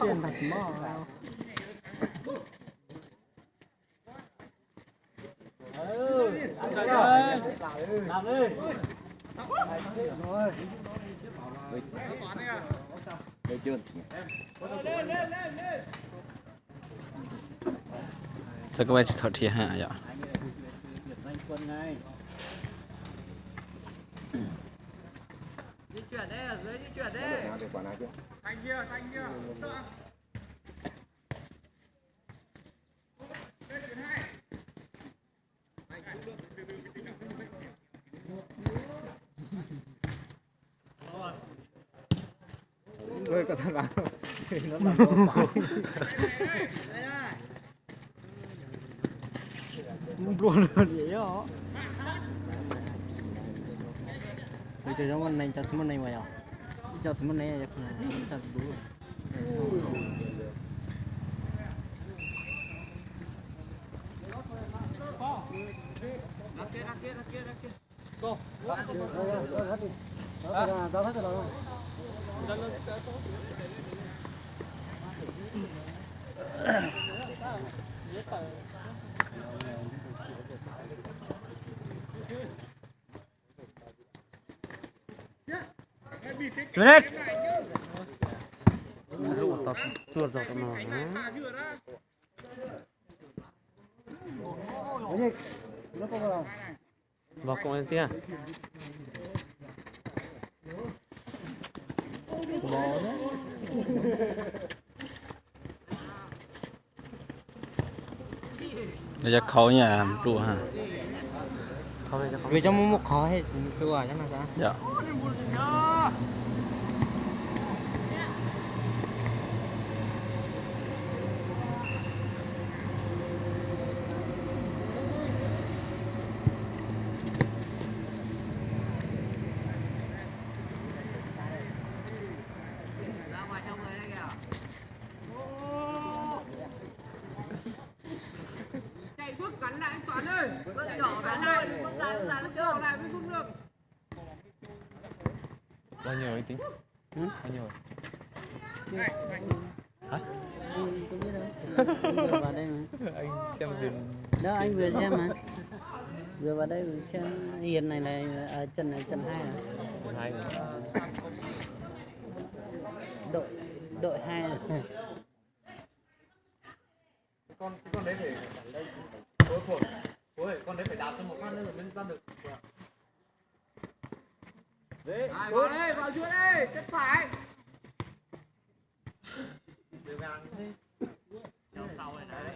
Tiền bạch mò. Làm đi. Được chưa? Chắc có phải thật thiệt hả vậy? Di chuyển đây, ở dưới di chuyển đây. Thanh kia, thanh kia. Ơi có thằng nào nó làm không? Buồn vậy đó. Bây giờ chúng mình chặt mình này vào. Chặt mình này chặt đủ. Go. Chú hết. Tuột rồi con nó. Vào cùng em chưa? Bò đấy. Để cho khó nhà trụ hả? Vì trong một khó hết tôi gọi chắc là sao? Dạ. Cắn lại anh Toán ơi, bước nhỏ cắn lại, bước dài bước nhỏ lại mới bước được. Bao nhiêu anh tính? Bao nhiêu? Hả? Tôi biết đâu. Vừa vào đây mà. Anh xem tiền. Đó anh vừa xem mà. Vừa vào đây vừa xem Hiền này là chân 2 à? Chân 2 rồi. Đội 2 à? Con đấy phải con đấy phải đạp cho một phát nữa rồi mới ra được. Đấy, vào đây, vào giữa đây, chân phải. Đều ngang thế. Theo sau này đấy.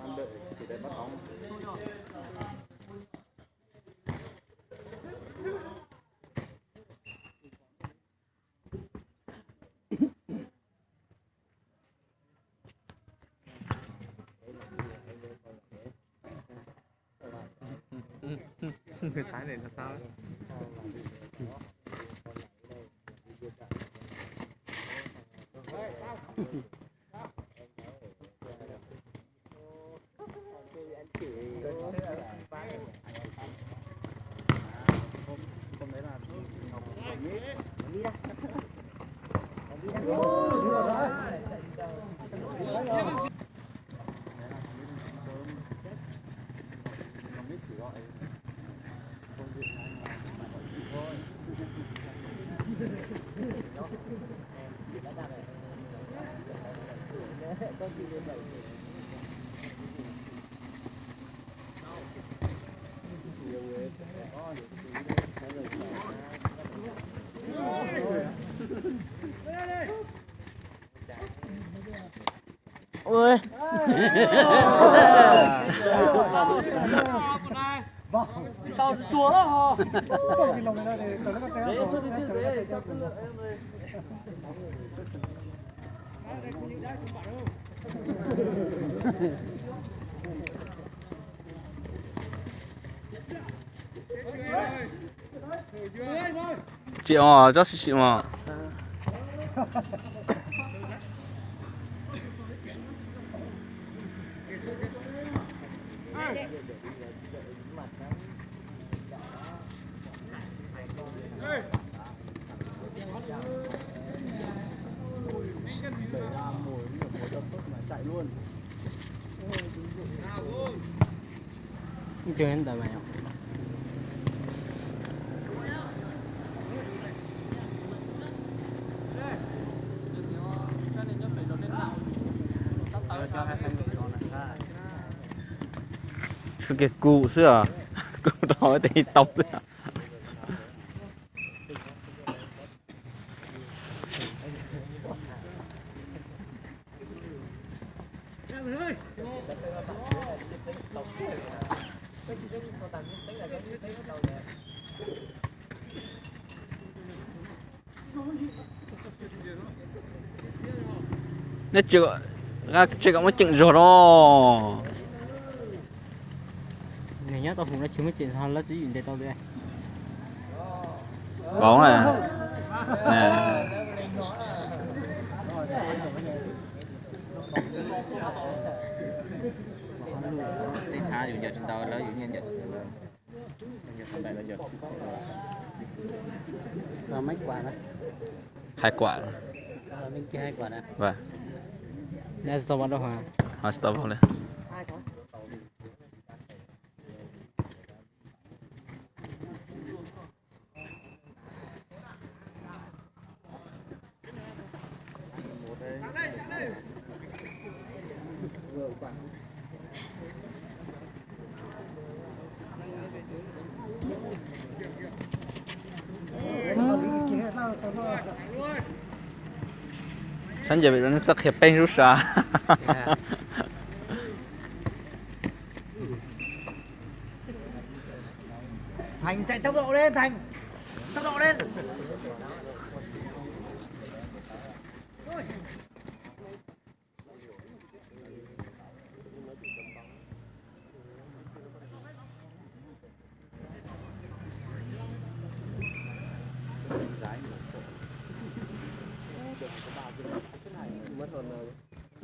Ăn đợi thì đấy bắt bóng. Người Thái này là sao? Ôi. Tao chúa đó hò. Chị mà, rất chị mà. Chưa đến tờ mày không? Chứ cái cụ xưa cụ đó thì tóc xưa nó chưa có một chừng rồi đó Ngày nhá tao cũng đã chưa mới chuyện sao nó chỉ để tao đây. bóng này nè Cái xa dù giờ trên tao lấy dụ nhiên vậy. Rồi mấy quả đó. 2 quả Bên kia 2 quả nè. vâng Nè tao bắt đầu hả? họ stop lên sáng giờ bị nó sắc hiệp bên rút ra Thành chạy tốc độ lên, Thành tốc độ lên.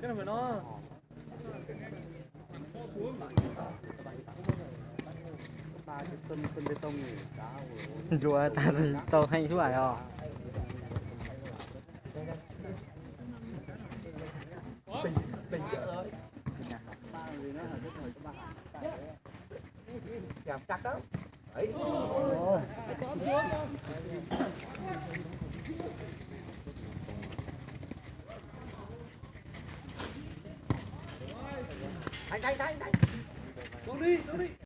Cái này phải nó Chùa ta tao hay chú bài à? giảm chắc đó. Đấy. Thành. Xuống đi.